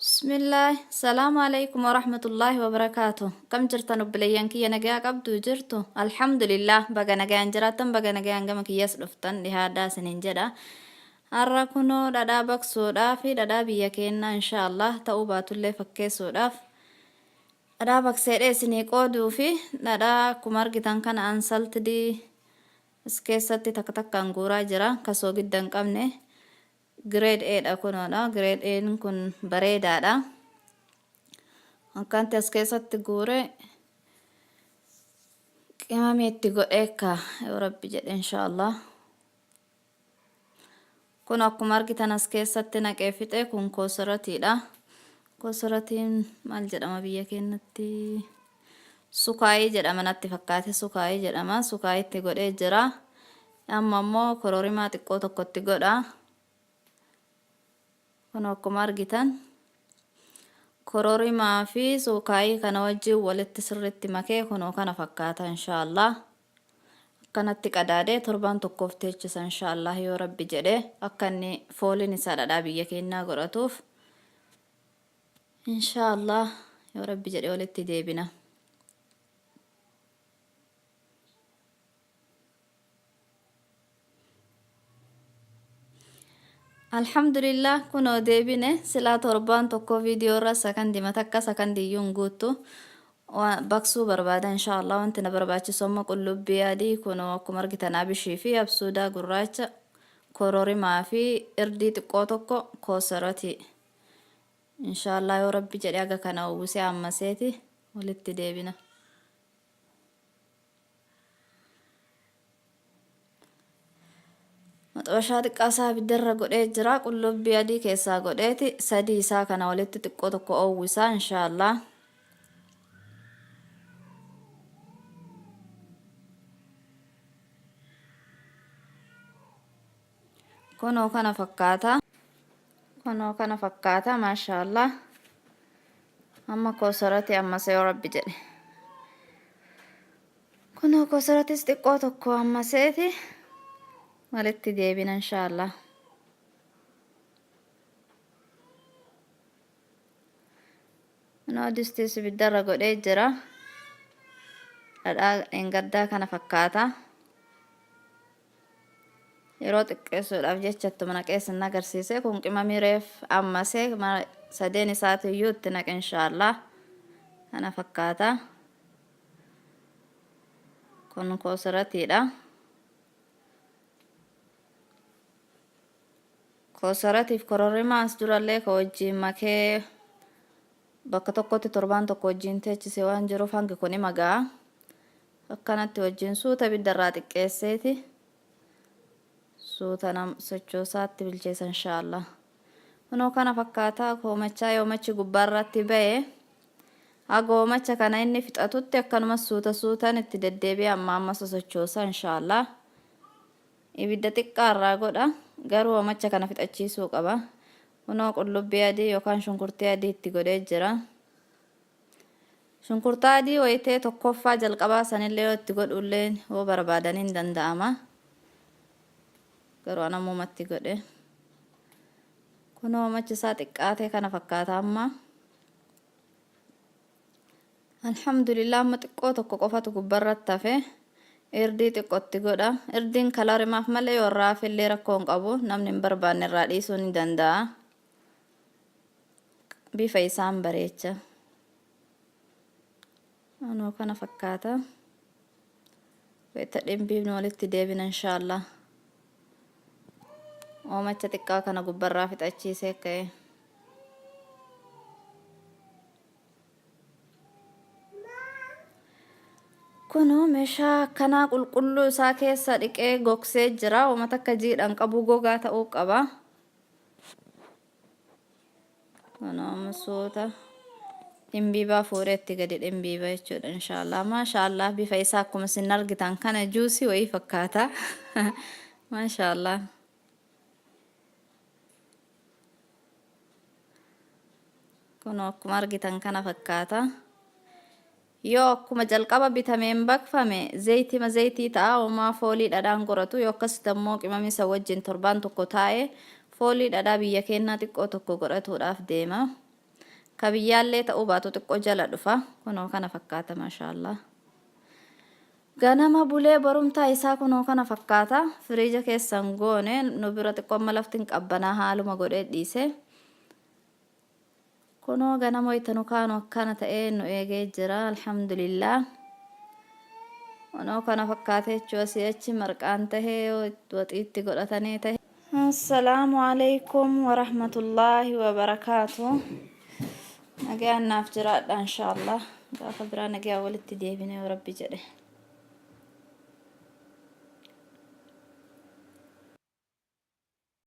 بسم الله السلام عليكم ورحمة الله وبركاته كم جرتن بليان كي نجا قبض جرتو الحمد لله بقى نجا جراتن بقى نجا جمك يسلفتن لهذا سنين جدا أراكنو دادا بكسو دافي دادا بيكينا إن شاء الله توبات اللي فكيسو داف دادا بكسير سني قودو في دادا كمار جتان كان أنسلت دي اسكيستي تك تك كانغورا جرا كسو جدا قمنه grade 8 ako noodha. Grade 8 kun bareedaadha. Akkanti as keessatti guure qimamii itti godheekka yoo rabbi jedhe inshaallah. Kun akkuma argitan as keessatti naqee fixe kun koosaratiidha. Koosaratiin maal jedhama biyya keenyatti? Sukaayii jedhama natti fakkaate sukaayii jedhama. Sukaayii itti godhee jira. Amma immoo kororimaa xiqqoo tokkotti godha. Kun akkuma argitan kororimaa fi sukaayii kana wajjin walitti sirriitti makee kunoo kana fakkaata inshaallah. Akkanatti qadaadee torban tokkoof teechisa inshaallah yoo rabbi jedhe akka inni fooliin isaa dhadhaa biyya keenyaa godhatuuf inshaallah yoo rabbi jedhe walitti deebina. Alhamdulillah kunoo deebine silaa torban tokko viidiyoo irra sakandii matakka sakandiyyuun guuttu baksuu barbaada inshaallah. Wanti na barbaachisu amma qullubbii adii kunoo akkuma argitan abishii fi absuudaa gurraacha kororimaa fi irdii xiqqoo tokko koosaratii inshaallah yoo rabbi jedhe aga kana uwwisee ammaseeti walitti deebina. Maxxabashaa xiqqaasaa abiddarra godhee jira. Qullubbii adii keessaa godheeti sadii isaa kana walitti xiqqoo tokko uwwisaa inshaallah. Kunoo kana fakkaata maashaallah. Amma koosarati ammasee yoo rabbi jedhe. Kunoo koosaratis xiqqoo tokko ammaseeti walitti deebina inshaallah. Kunoo distis ibiddarra godhee jira. Dhadhaa engaddaa kana fakkaata. Yeroo xiqqeessuudhaaf jechattu mana keessa agarsiise kun qimamii reef ammasee sadeen isaatiiyyuu itti naqe inshaallah. Kana fakkaata. Kun koosaratiidha. Koosaratiif kororimaas durallee ka wajjiin makee bakka tokkotti torban tokko wajjiin teechisee waan jiruuf hangi kuni magaa. Akkanatti wajjiin suuta ibiddarraa xiqqeesseeti. Suuta sochoosaatti bilcheessa inshaallah. Kunoo kana fakkaataa koomachaa yoomachi gubbaarratti ba'e. Agoomacha kana inni fixatutti akkanumas suutaan itti deddeebi'ee amma sochoosa inshaallah. Ibidda xiqqaarraa godha. Garuu hoomacha kana fixachiisuu qaba. Kunoo qullubbii adii yookaan shunkurtii adii itti godhee jira. Shunkurtaa adii wayitee tokkoffaa jalqabaa sanillee yoo itti godhullee yoo barbaadaniin danda'ama. Garuu anammumatti godhe. Kunoo hoomachi isaa xiqqaatee kana fakkaata amma. Alhamdulillah amma xiqqoo tokko qofatu gubbarratti hafe. Irdii xiqqootti godha. Irdiin kalarimaaf malee yoo irraa hafillee rakkoo hin qabu. Namni hin barbaanne irraa dhiisuu ni danda'a. Bifa isaan bareecha. Kunoo kana fakkaata. Wayita dhimbiifni walitti deebina inshaallah. Hoomacha xiqqaa kana gubbarraa fixachiisee ka'e. Kunoo meeshaa akkanaa qulqulluu isaa keessa dhiqee gogsee jira. Uummata akka jiidhaan qabu gogaa ta'uu qaba. Kunoo masuuta dhimbiibaa fuudhee itti gadi dhimbiiba jechuudha inshaallah. Maashaallah bifa isaa akkuma isin argitan kana juusii wayii fakkaata. Maashaallah. Kunoo akkuma argitan kana fakkaata. Yoo akkuma jalqaba bitameen baqfame zayitii ta'a. Uumaa foolii dhadhaan qoratu yoo akkasitti immoo qimamii isa wajjin torban tokko taa'ee foolii dhadhaa biyya keenyaa xiqqoo tokko godhatuudhaaf deema. kabiyyaallee ta'uu baatu xiqqoo jala dhufa kunoo kana fakkaata maashaallah. Ganama bulee barumtaa isaa kunoo kana fakkaata firiija keessan goone nu bira xiqqoo amma laftiin qabbanaa haaluma godhee dhiise. Kunoo ganama wayitanu kaanu akkana ta'ee nu eegee jira alhamdulillah. Kunoo kana fakkaatee jechuun achi marqaan tahee waxiitti godhatanii tahe. Assalaamu alaykum wa rahmatullahi wa barakaatuh. Nagaan naaf jiraadha inshallah. Gaafa biraa nagaa walitti deebinee rabbi jedhe.